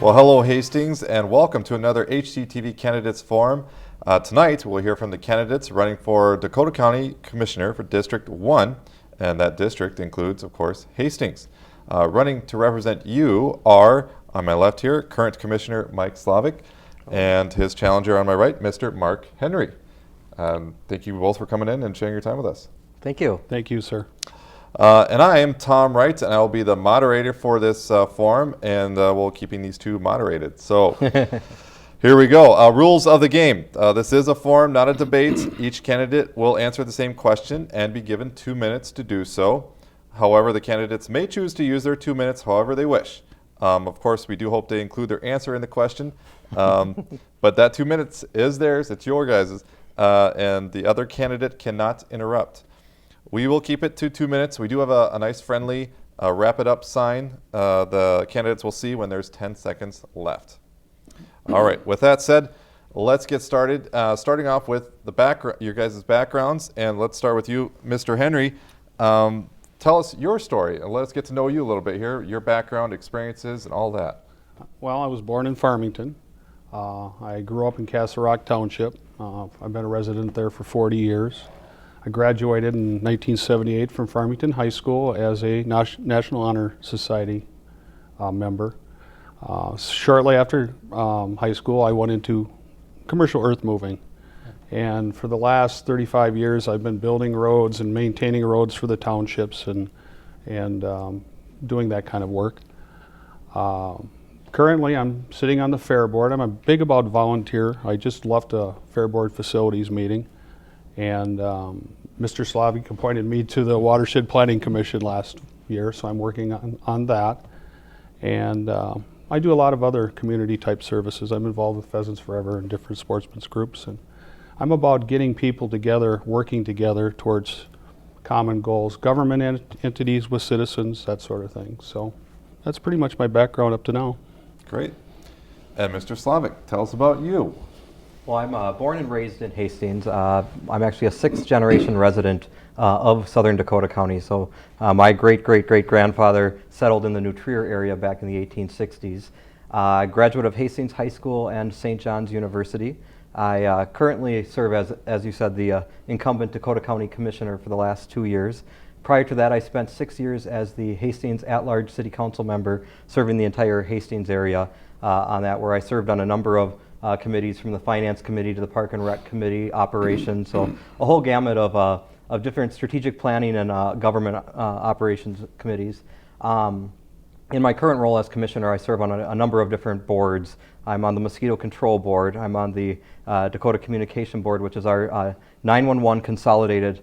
Well, hello Hastings, and welcome to another HCTV Candidates Forum. Tonight, we'll hear from the candidates running for Dakota County Commissioner for District 1, and that district includes, of course, Hastings. Running to represent you are, on my left here, current Commissioner Mike Slavic, and his challenger on my right, Mr. Mark Henry. Thank you both for coming in and sharing your time with us. Thank you. Thank you, sir. And I am Tom Wright, and I will be the moderator for this forum, and we'll keeping these two moderated. So here we go. Rules of the game. This is a forum, not a debate. Each candidate will answer the same question and be given 2 minutes to do so. However, the candidates may choose to use their 2 minutes however they wish. Of course, we do hope they include their answer in the question, but that 2 minutes is theirs. It's your guys', and the other candidate cannot interrupt. We will keep it to 2 minutes. We do have a nice friendly wrap it up sign the candidates will see when there's 10 seconds left. All right, with that said, let's get started. Starting off with your guys' backgrounds, and let's start with you, Mr. Henry. Tell us your story, and let us get to know you a little bit here, your background, experiences, and all that. Well, I was born in Farmington. I grew up in Castle Rock Township. I've been a resident there for 40 years. I graduated in 1978 from Farmington High School as a National Honor Society member. Shortly after high school, I went into commercial earth moving. And for the last 35 years, I've been building roads and maintaining roads for the townships and doing that kind of work. Currently, I'm sitting on the Fair Board. I'm big about volunteer. I just left a Fair Board facilities meeting. And Mr. Slavic appointed me to the Watershed Planning Commission last year, so I'm working on that. And I do a lot of other community type services. I'm involved with Pheasants Forever and different sportsmen's groups. And I'm about getting people together, working together towards common goals, government entities with citizens, that sort of thing. So that's pretty much my background up to now. Great. And Mr. Slavic, tell us about you. Well, I'm born and raised in Hastings. I'm actually a sixth generation resident of southern Dakota County. So my great-great-great-grandfather settled in the New Trier area back in the 1860s. Graduate of Hastings High School and St. John's University. I currently serve as you said, the incumbent Dakota County Commissioner for the last 2 years. Prior to that, I spent 6 years as the Hastings at-large City Council member, serving the entire Hastings area on that, where I served on a number of committees, from the Finance Committee to the Park and Rec Committee, Operations, so a whole gamut of different strategic planning and government operations committees. In my current role as Commissioner, I serve on a number of different boards. I'm on the Mosquito Control Board. I'm on the Dakota Communication Board, which is our 911 consolidated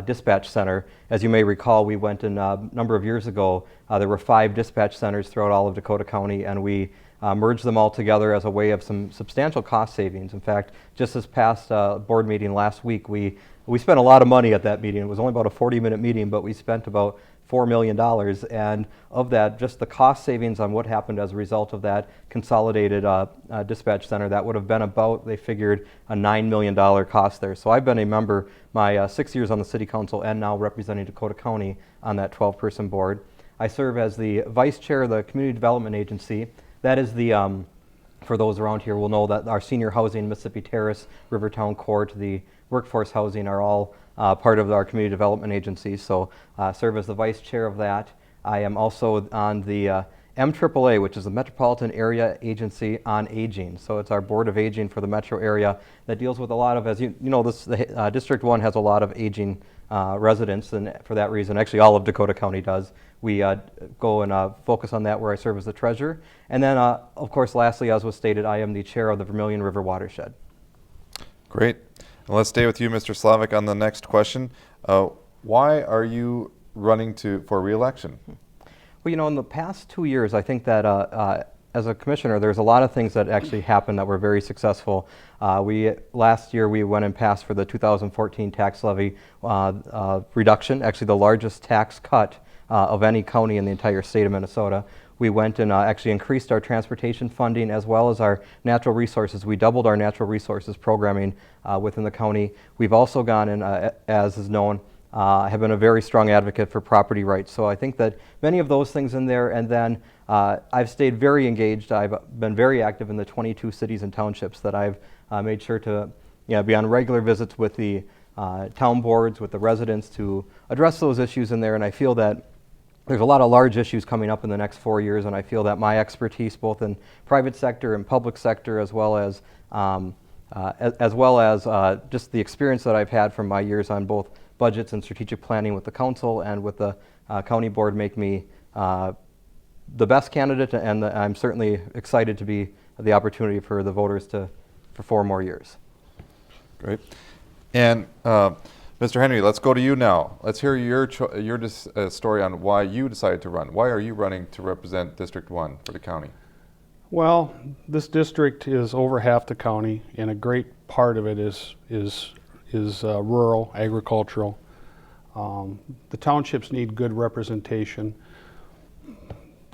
dispatch center. As you may recall, we went in a number of years ago. There were 5 dispatch centers throughout all of Dakota County, and we merged them all together as a way of some substantial cost savings. In fact, just this past board meeting last week, we spent a lot of money at that meeting. It was only about a 40-minute meeting, but we spent about $4 million, and of that, just the cost savings on what happened as a result of that consolidated dispatch center, that would have been about, they figured, a $9 million cost there. So I've been a member my 6 years on the City Council and now representing Dakota County on that 12-person board. I serve as the Vice Chair of the Community Development Agency. That is the, for those around here will know that our senior housing, Mississippi Terrace, Rivertown Court, the workforce housing are all part of our community development agency. So serve as the vice chair of that. I am also on the MAAA, which is the Metropolitan Area Agency on Aging. So it's our Board of Aging for the metro area that deals with a lot of, as you know, District 1 has a lot of aging residents, and for that reason, actually all of Dakota County does. We go and focus on that, where I serve as the treasurer. And then, of course, lastly, as was stated, I am the chair of the Vermilion River Watershed. Great. And let's stay with you, Mr. Slavic, on the next question. Why are you running for re-election? Well, you know, in the past 2 years, I think that as a commissioner, there's a lot of things that actually happened that were very successful. Last year, we went and passed for the 2014 tax levy reduction, actually the largest tax cut of any county in the entire state of Minnesota. We went and actually increased our transportation funding as well as our natural resources. We doubled our natural resources programming within the county. We've also gone and, as is known, have been a very strong advocate for property rights. So I think that many of those things in there, and then I've stayed very engaged. I've been very active in the 22 cities and townships that I've made sure to be on regular visits with the town boards, with the residents to address those issues in there. And I feel that there's a lot of large issues coming up in the next 4 years, and I feel that my expertise, both in private sector and public sector, as well as just the experience that I've had from my years on both budgets and strategic planning with the council and with the county board, make me the best candidate, and I'm certainly excited to be the opportunity for the voters for 4 more years. Great. And Mr. Henry, let's go to you now. Let's hear your story on why you decided to run. Why are you running to represent District 1 for the county? Well, this district is over half the county, and a great part of it is rural, agricultural. The townships need good representation.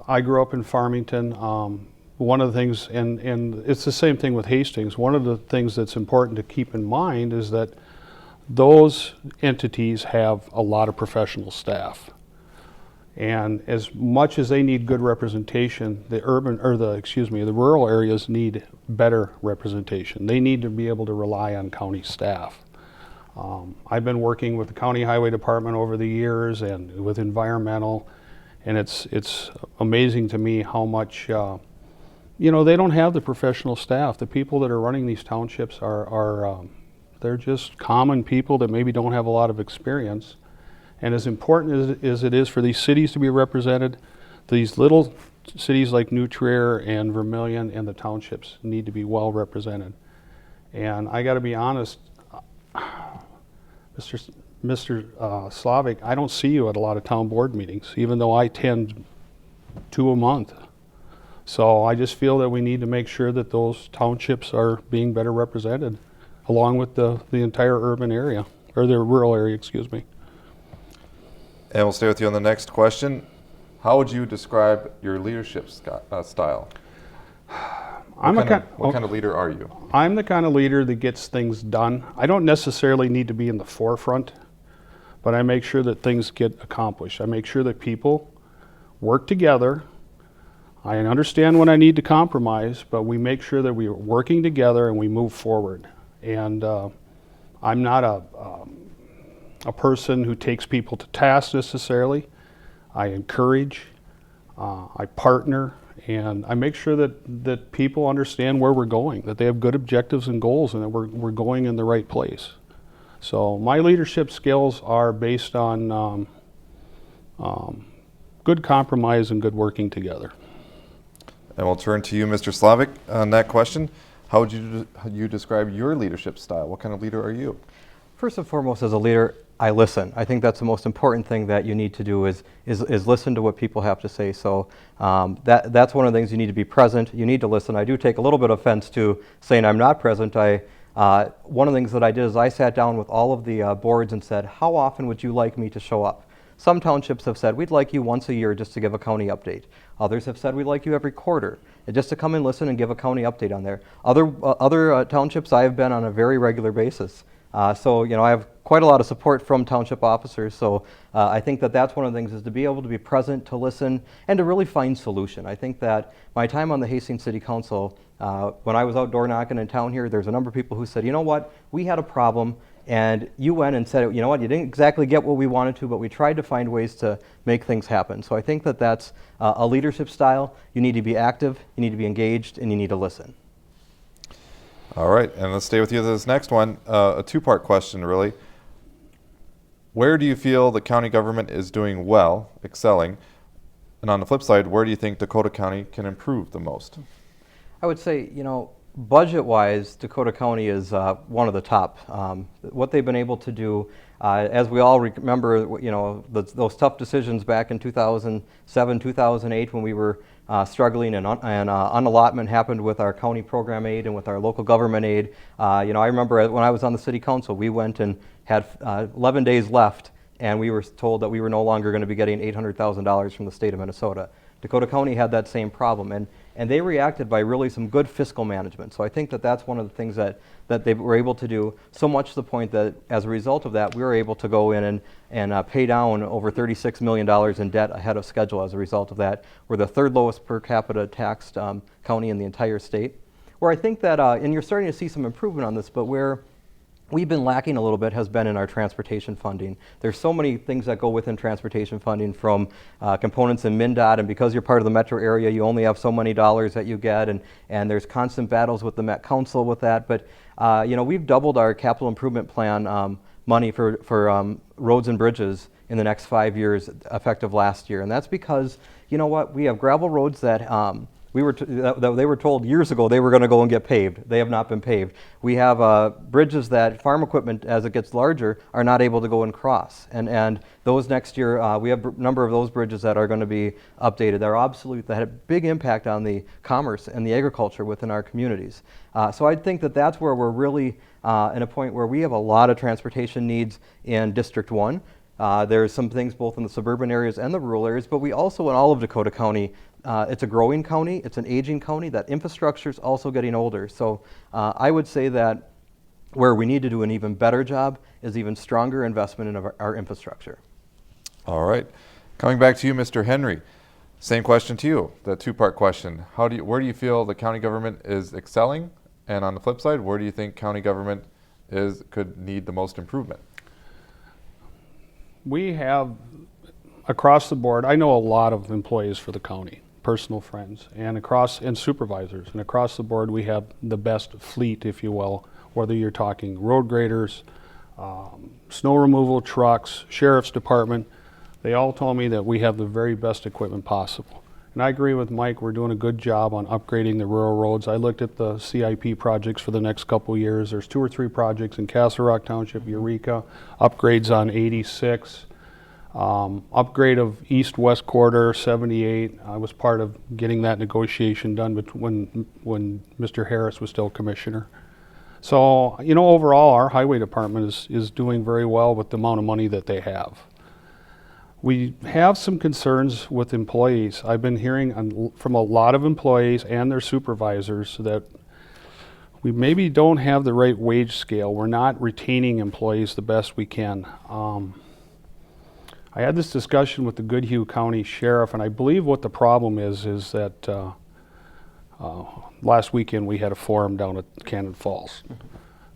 I grew up in Farmington. One of the things, and it's the same thing with Hastings, one of the things that's important to keep in mind is that those entities have a lot of professional staff. And as much as they need good representation, the rural areas need better representation. They need to be able to rely on county staff. I've been working with the County Highway Department over the years and with environmental, and it's amazing to me how much, they don't have the professional staff. The people that are running these townships they're just common people that maybe don't have a lot of experience. And as important as it is for these cities to be represented, these little cities like New Trier and Vermillion and the townships need to be well represented. And I got to be honest, Mr. Slavic, I don't see you at a lot of town board meetings, even though I attend 2 a month. So I just feel that we need to make sure that those townships are being better represented, along with the entire urban area, or the rural area, excuse me. And we'll stay with you on the next question. How would you describe your leadership style? What kind of leader are you? I'm the kind of leader that gets things done. I don't necessarily need to be in the forefront, but I make sure that things get accomplished. I make sure that people work together. I understand when I need to compromise, but we make sure that we are working together and we move forward. And I'm not a person who takes people to task necessarily. I encourage, I partner, and I make sure that people understand where we're going, that they have good objectives and goals, and that we're going in the right place. So my leadership skills are based on good compromise and good working together. And we'll turn to you, Mr. Slavic, on that question. How would you describe your leadership style? What kind of leader are you? First and foremost, as a leader, I listen. I think that's the most important thing that you need to do is listen to what people have to say. So that's one of the things. You need to be present. You need to listen. I do take a little bit of offense to saying I'm not present. One of the things that I did is I sat down with all of the boards and said, how often would you like me to show up? Some townships have said, we'd like you once a year just to give a county update. Others have said, we'd like you every quarter, and just to come and listen and give a county update on there. Other townships I have been on a very regular basis. So I have quite a lot of support from township officers. So I think that that's one of the things, is to be able to be present, to listen, and to really find solution. I think that my time on the Hastings City Council, when I was out door knocking in town here, there's a number of people who said, you know what, we had a problem, and you went and said, you know what, you didn't exactly get what we wanted to, but we tried to find ways to make things happen. So I think that that's a leadership style. You need to be active, you need to be engaged, and you need to listen. All right, and let's stay with you this next one. A two-part question, really. Where do you feel the county government is doing well, excelling? And on the flip side, where do you think Dakota County can improve the most? I would say, budget-wise, Dakota County is one of the top. What they've been able to do, as we all remember, those tough decisions back in 2007, 2008, when we were struggling, and unallotment happened with our county program aid and with our local government aid. I remember when I was on the city council, we went and had 11 days left, and we were told that we were no longer going to be getting $800,000 from the state of Minnesota. Dakota County had that same problem, and And they reacted by really some good fiscal management. So I think that that's one of the things that they were able to do, so much to the point that as a result of that, we were able to go in and pay down over $36 million in debt ahead of schedule as a result of that. We're the third lowest per capita taxed county in the entire state. Where I think that, and you're starting to see some improvement on this, but where we've been lacking a little bit has been in our transportation funding. There's so many things that go within transportation funding, from components in MnDOT, and because you're part of the metro area, you only have so many dollars that you get, and there's constant battles with the Met Council with that. But we've doubled our capital improvement plan money for roads and bridges in the next 5 years, effective last year, and that's because we have gravel roads that they were told years ago they were going to go and get paved. They have not been paved. We have bridges that farm equipment, as it gets larger, are not able to go and cross. And those next year, we have a number of those bridges that are going to be updated. They're obsolete, that had a big impact on the commerce and the agriculture within our communities. So I think that that's where we're really in a point where we have a lot of transportation needs in District 1. There's some things both in the suburban areas and the rural areas, but we also, in all of Dakota County, it's a growing county, it's an aging county, that infrastructure is also getting older. So I would say that where we need to do an even better job is even stronger investment in our infrastructure. All right. Coming back to you, Mr. Henry. Same question to you, the two-part question. Where do you feel the county government is excelling? And on the flip side, where do you think county government could need the most improvement? We have, across the board, I know a lot of employees for the county, personal friends, and supervisors. And across the board, we have the best fleet, if you will, whether you're talking road graders, snow removal trucks, sheriff's department. They all told me that we have the very best equipment possible. And I agree with Mike, we're doing a good job on upgrading the rural roads. I looked at the CIP projects for the next couple of years. There's 2 or 3 projects in Castle Rock Township, Eureka, upgrades on 86, upgrade of east-west corridor 78. I was part of getting that negotiation done when Mr. Harris was still commissioner. So, overall, our highway department is doing very well with the amount of money that they have. We have some concerns with employees. I've been hearing from a lot of employees and their supervisors that we maybe don't have the right wage scale. We're not retaining employees the best we can. I had this discussion with the Goodhue County Sheriff, and I believe what the problem is that last weekend we had a forum down at Cannon Falls.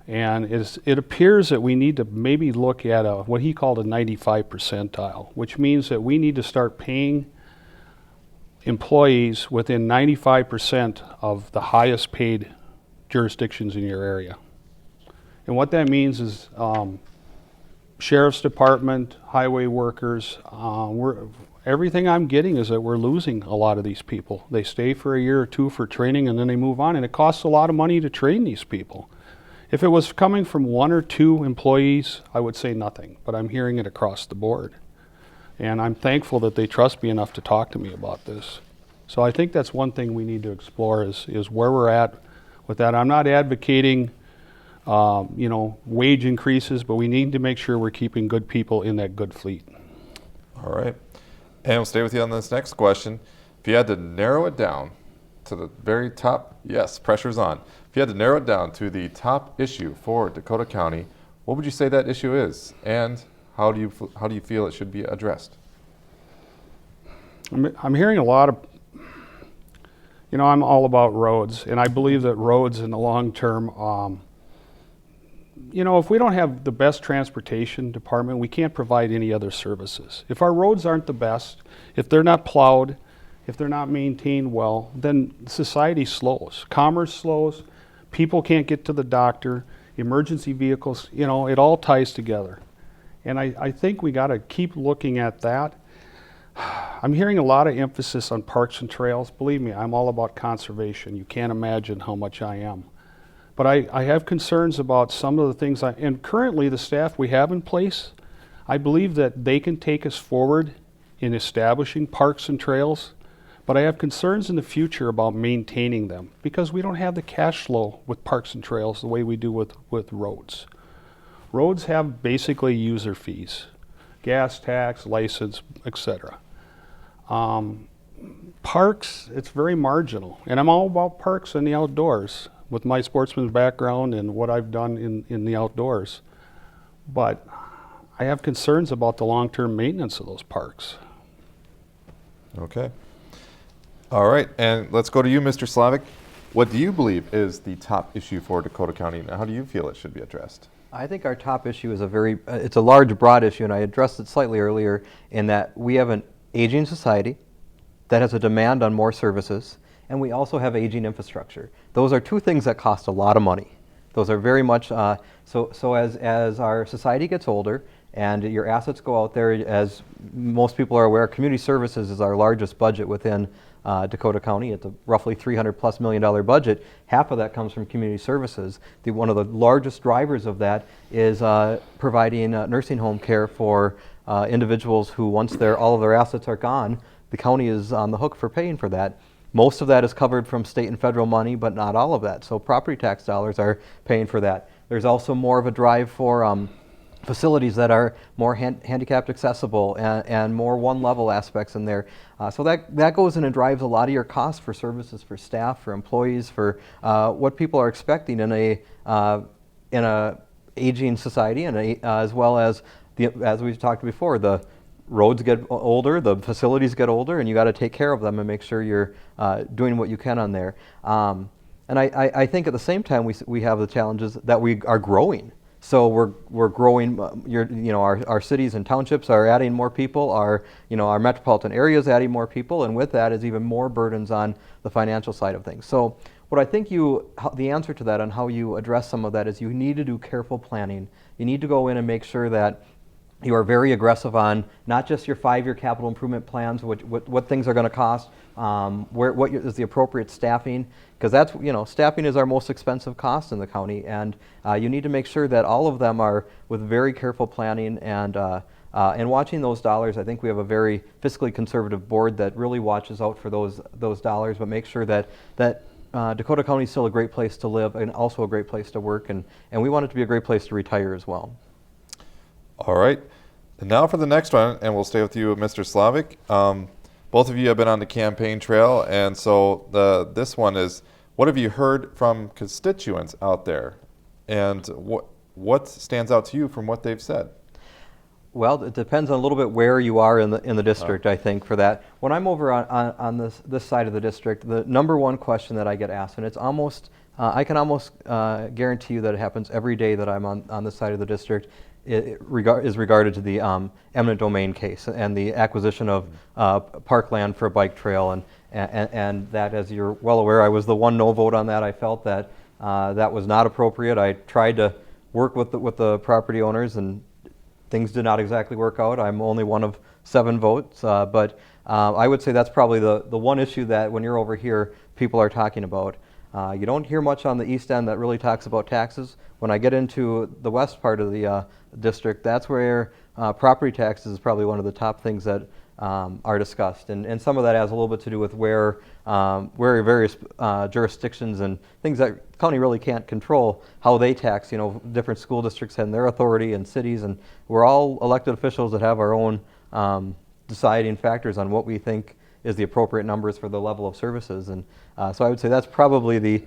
And it appears that we need to maybe look at what he called a 95 percentile, which means that we need to start paying employees within 95% of the highest paid jurisdictions in your area. And what that means is sheriff's department, highway workers, everything I'm getting is that we're losing a lot of these people. They stay for a year or 2 for training and then they move on, and it costs a lot of money to train these people. If it was coming from 1 or 2 employees, I would say nothing, but I'm hearing it across the board. And I'm thankful that they trust me enough to talk to me about this. So I think that's one thing we need to explore is where we're at with that. I'm not advocating wage increases, but we need to make sure we're keeping good people in that good fleet. All right. And we'll stay with you on this next question. If you had to narrow it down to the very top, yes, pressure's on. If you had to narrow it down to the top issue for Dakota County, what would you say that issue is? And how do you feel it should be addressed? I'm hearing a lot of, I'm all about roads, and I believe that roads in the long term, if we don't have the best transportation department, we can't provide any other services. If our roads aren't the best, if they're not plowed, if they're not maintained well, then society slows. Commerce slows. People can't get to the doctor. Emergency vehicles, it all ties together. And I think we got to keep looking at that. I'm hearing a lot of emphasis on parks and trails. Believe me, I'm all about conservation. You can't imagine how much I am. But I have concerns about some of the things, and currently the staff we have in place, I believe that they can take us forward in establishing parks and trails, but I have concerns in the future about maintaining them because we don't have the cash flow with parks and trails the way we do with roads. Roads have basically user fees, gas tax, license, etc. Parks, it's very marginal. And I'm all about parks and the outdoors with my sportsman's background and what I've done in the outdoors. But I have concerns about the long-term maintenance of those parks. Okay. All right, and let's go to you, Mr. Slavic. What do you believe is the top issue for Dakota County, and how do you feel it should be addressed? I think our top issue is it's a large, broad issue, and I addressed it slightly earlier in that we have an aging society that has a demand on more services, and we also have aging infrastructure. Those are two things that cost a lot of money. Those are very much, so as our society gets older and your assets go out there, as most people are aware, community services is our largest budget within Dakota County. It's a roughly $300+ million budget. Half of that comes from community services. One of the largest drivers of that is providing nursing home care for individuals who, once all of their assets are gone, the county is on the hook for paying for that. Most of that is covered from state and federal money, but not all of that. So property tax dollars are paying for that. There's also more of a drive for facilities that are more handicapped accessible and more one-level aspects in there. So that goes in and drives a lot of your costs for services for staff, for employees, for what people are expecting in a aging society, and as well as as we've talked before, the roads get older, the facilities get older, and you got to take care of them and make sure you're doing what you can on there. And I think at the same time we have the challenges that we are growing. So we're growing. Our cities and townships are adding more people. Our metropolitan areas adding more people, and with that is even more burdens on the financial side of things. So what I think the answer to that and how you address some of that is you need to do careful planning. You need to go in and make sure that you are very aggressive on not just your 5-year capital improvement plans, what things are going to cost, what is the appropriate staffing, because that's staffing is our most expensive cost in the county, and you need to make sure that all of them are with very careful planning and watching those dollars. I think we have a very fiscally conservative board that really watches out for those dollars, but make sure that Dakota County is still a great place to live and also a great place to work, and we want it to be a great place to retire as well. All right. And now for the next one, and we'll stay with you, Mr. Slavic. Both of you have been on the campaign trail, and so this one is, what have you heard from constituents out there, and what stands out to you from what they've said? Well, it depends on a little bit where you are in the district, I think, for that. When I'm over on this side of the district, the number one question that I get asked, and it's almost, I can almost guarantee you that it happens every day that I'm on this side of the district, is regarded to the eminent domain case and the acquisition of parkland for a bike trail, and that, as you're well aware, I was the one no vote on that. I felt that that was not appropriate. I tried to work with the property owners, and things did not exactly work out. I'm only one of 7 votes, but I would say that's probably the one issue that when you're over here, people are talking about. You don't hear much on the east end that really talks about taxes. When I get into the west part of the district, that's where property taxes is probably one of the top things that are discussed. And some of that has a little bit to do with where various jurisdictions and things that the county really can't control, how they tax. Different school districts and their authority, and cities, and we're all elected officials that have our own deciding factors on what we think is the appropriate numbers for the level of services. And so I would say that's probably the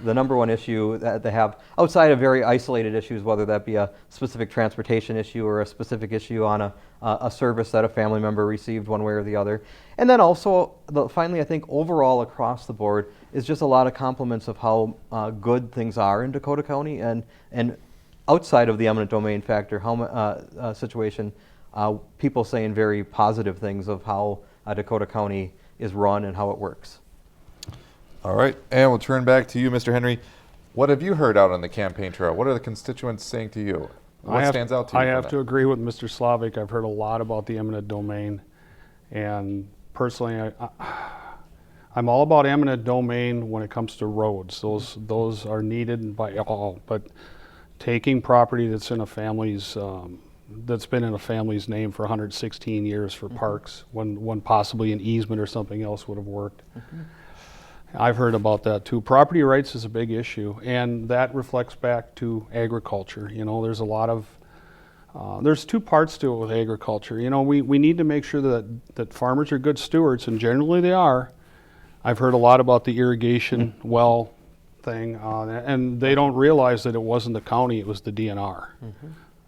number one issue that they have, outside of very isolated issues, whether that be a specific transportation issue or a specific issue on a service that a family member received one way or the other. And then also, finally, I think overall across the board is just a lot of compliments of how good things are in Dakota County, and outside of the eminent domain factor, situation, people saying very positive things of how Dakota County is run and how it works. All right, and we'll turn back to you, Mr. Henry. What have you heard out on the campaign trail? What are the constituents saying to you? What stands out to you? I have to agree with Mr. Slavic. I've heard a lot about the eminent domain, and personally, I'm all about eminent domain when it comes to roads. Those are needed by all, but taking property that's in a family's that's been in a family's name for 116 years for parks, when possibly an easement or something else would have worked. I've heard about that too. Property rights is a big issue, and that reflects back to agriculture. There's a lot of There's two parts to it with agriculture. You know, we need to make sure that farmers are good stewards, and generally they are. I've heard a lot about the irrigation well thing, and they don't realize that it wasn't the county, it was the DNR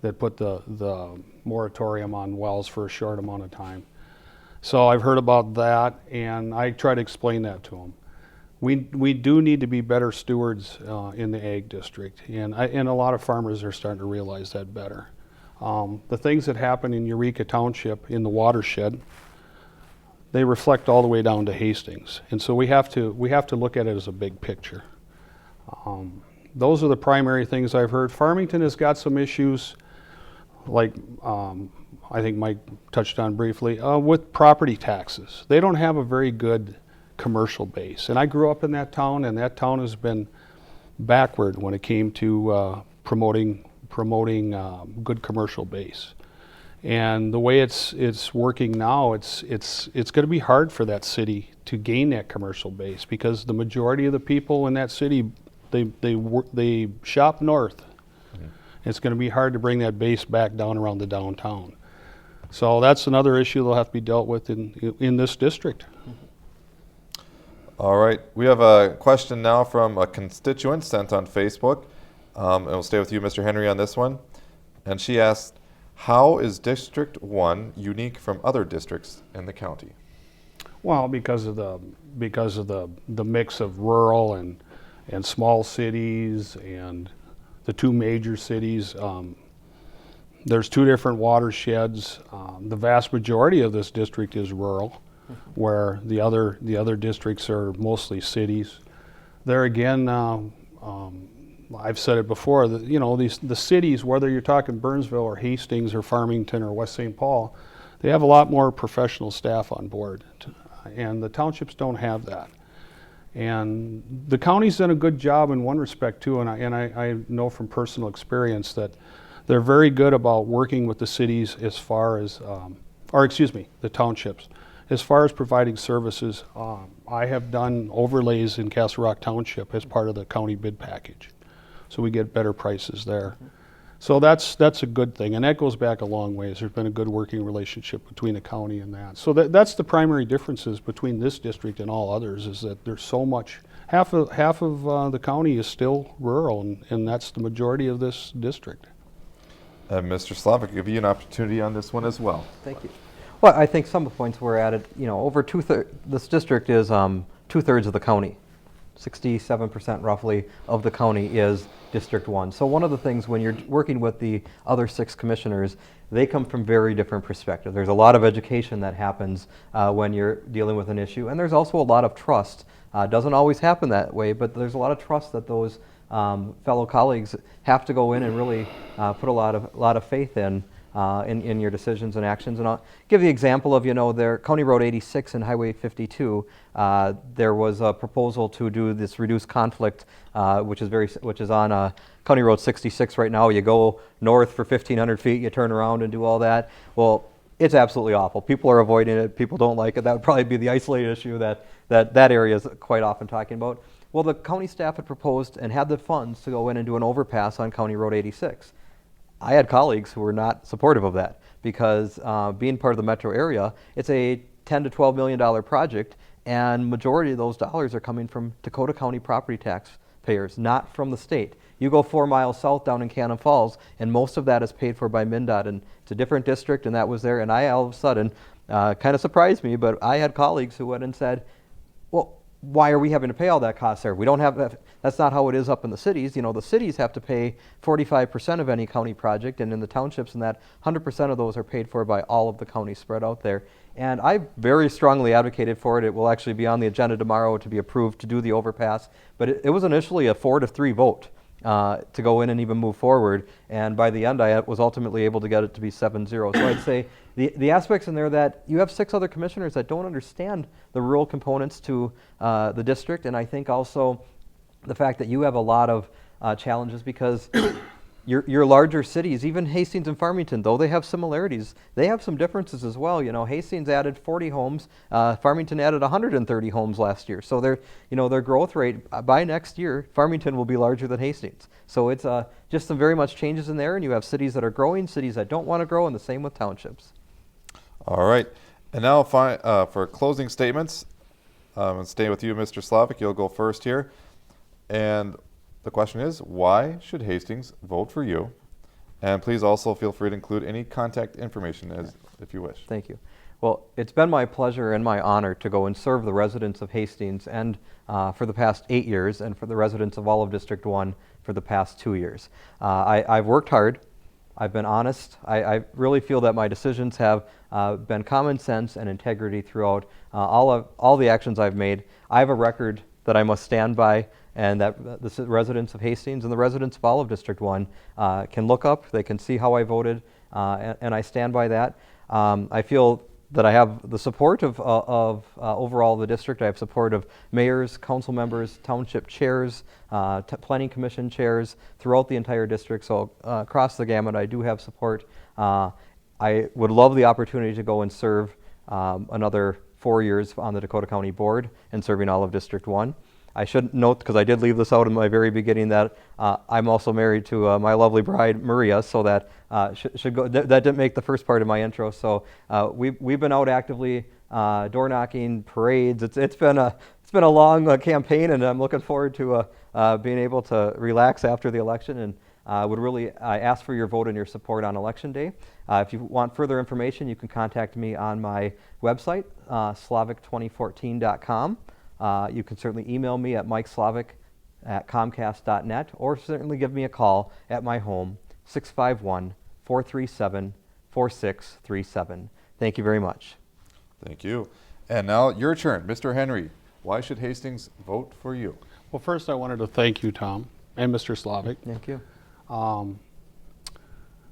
that put the moratorium on wells for a short amount of time. So I've heard about that, and I try to explain that to them. We do need to be better stewards in the ag district, and a lot of farmers are starting to realize that better. The things that happen in Eureka Township in the watershed, they reflect all the way down to Hastings, and so we have to look at it as a big picture. Those are the primary things I've heard. Farmington has got some issues, like I think Mike touched on briefly, with property taxes. They don't have a very good commercial base, and I grew up in that town, and that town has been backward when it came to promoting good commercial base. And the way it's working now, it's going to be hard for that city to gain that commercial base, because the majority of the people in that city, they shop north. It's going to be hard to bring that base back down around the downtown. So that's another issue that'll have to be dealt with in this district. All right, we have a question now from a constituent sent on Facebook, and we'll stay with you, Mr. Henry, on this one. And she asked, how is District 1 unique from other districts in the county? Well, because of the mix of rural and small cities and the two major cities. There's two different watersheds. The vast majority of this district is rural, where the other districts are mostly cities. There again, I've said it before, that, you know, the cities, whether you're talking Burnsville or Hastings or Farmington or West St. Paul, they have a lot more professional staff on board, and the townships don't have that. And the county's done a good job in one respect too, and I know from personal experience that they're very good about working with the cities as far as, the townships, as far as providing services. I have done overlays in Castle Rock Township as part of the county bid package, so we get better prices there. So that's a good thing, and that goes back a long ways. There's been a good working relationship between the county and that. So that's the primary differences between this district and all others, is that there's so much. Half of the county is still rural, and that's the majority of this district. Mr. Slavic, I'll give you an opportunity on this one as well. Thank you. Well, I think some of the points were added, you know, over this district is 2/3 of the county. 67% roughly of the county is District 1. So one of the things when you're working with the other 6 commissioners, they come from very different perspectives. There's a lot of education that happens when you're dealing with an issue, and there's also a lot of trust. Doesn't always happen that way, but there's a lot of trust that those fellow colleagues have to go in and really put a lot of faith in your decisions and actions. And I'll give the example of, you know, there County Road 86 and Highway 52. There was a proposal to do this reduced conflict, which is on County Road 66 right now. You go north for 1,500 feet, you turn around and do all that. Well, it's absolutely awful. People are avoiding it. People don't like it. That would probably be the isolated issue that area is quite often talking about. Well, the county staff had proposed and had the funds to go in and do an overpass on County Road 86. I had colleagues who were not supportive of that because being part of the metro area, it's a $10 to $12 million project, and majority of those dollars are coming from Dakota County property taxpayers, not from the state. You go 4 miles south down in Cannon Falls, and most of that is paid for by MnDOT, and it's a different district, and that was there. And I all of a sudden, kind of surprised me, but I had colleagues who went and said, well, why are we having to pay all that cost there? We don't have that. That's not how it is up in the cities. You know, the cities have to pay 45% of any county project, and in the townships, and that 100% of those are paid for by all of the counties spread out there. And I very strongly advocated for it. It will actually be on the agenda tomorrow to be approved to do the overpass. But it was initially a 4-3 vote to go in and even move forward. And by the end, I was ultimately able to get it to be 7-0. So I'd say the aspects in there that you have 6 other commissioners that don't understand the rural components to the district. And I think also the fact that you have a lot of challenges because your larger cities, even Hastings and Farmington, though they have similarities, they have some differences as well. You know, Hastings added 40 homes, Farmington added 130 homes last year. So their growth rate by next year, Farmington will be larger than Hastings. So it's just some very much changes in there, and you have cities that are growing, cities that don't want to grow, and the same with townships. All right. And now for closing statements, and stay with you, Mr. Slavic. You'll go first here. And the question is, why should Hastings vote for you? And please also feel free to include any contact information if you wish. Thank you. Well, it's been my pleasure and my honor to go and serve the residents of Hastings and for the past 8 years, and for the residents of all of District 1 for the past 2 years. I've worked hard. I've been honest. I really feel that my decisions have been common sense and integrity throughout all the actions I've made. I have a record that I must stand by, and that the residents of Hastings and the residents of all of District 1 can look up. They can see how I voted, and I stand by that. I feel that I have the support of overall the district. I have support of mayors, council members, township chairs, planning commission chairs throughout the entire district. So across the gamut, I do have support. I would love the opportunity to go and serve another 4 years on the Dakota County Board and serving all of District 1. I should note, because I did leave this out in my very beginning, that I'm also married to my lovely bride, Maria, so that should go. That didn't make the first part of my intro. So we've been out actively, door knocking, parades. It's been a long campaign, and I'm looking forward to being able to relax after the election. And would really ask for your vote and your support on Election Day. If you want further information, you can contact me on my website, slavic2014.com. You can certainly email me at mikeslavic@comcast.net, or certainly give me a call at my home, 651-437-4637. Thank you very much. Thank you. And now your turn, Mr. Henry. Why should Hastings vote for you? Well, first I wanted to thank you, Tom, and Mr. Slavic. Thank you.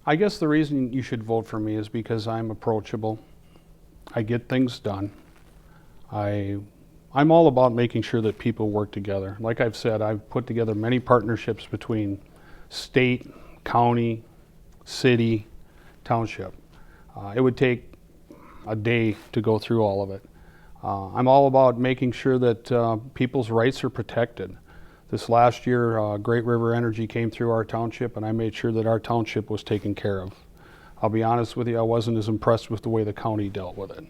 I guess the reason you should vote for me is because I'm approachable. I get things done. I'm all about making sure that people work together. Like I've said, I've put together many partnerships between state, county, city, township. It would take a day to go through all of it. I'm all about making sure that people's rights are protected. This last year, Great River Energy came through our township, and I made sure that our township was taken care of. I'll be honest with you, I wasn't as impressed with the way the county dealt with it.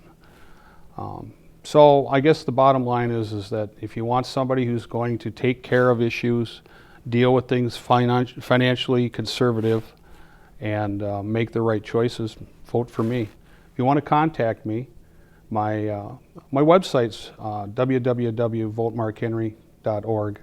So I guess the bottom line is that if you want somebody who's going to take care of issues, deal with things financially conservative, and make the right choices, vote for me. If you want to contact me, my website's www.votemarkhenry.org.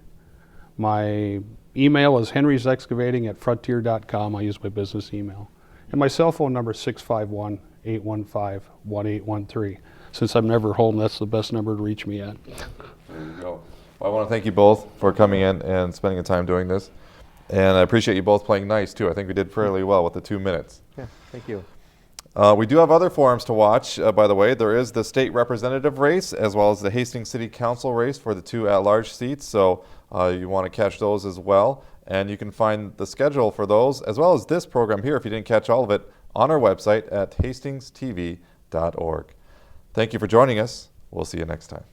My email is henrysexcavating@frontier.com. I use my business email. And my cell phone number is 651-815-1813. Since I'm never home, that's the best number to reach me at. There you go. Well, I want to thank you both for coming in and spending the time doing this. And I appreciate you both playing nice, too. I think we did fairly well with the 2 minutes. Yeah, thank you. We do have other forums to watch, by the way. There is the state representative race, as well as the Hastings City Council race for the 2 at-large seats. So you want to catch those as well. And you can find the schedule for those, as well as this program here, if you didn't catch all of it, on our website at hastingstv.org. Thank you for joining us. We'll see you next time.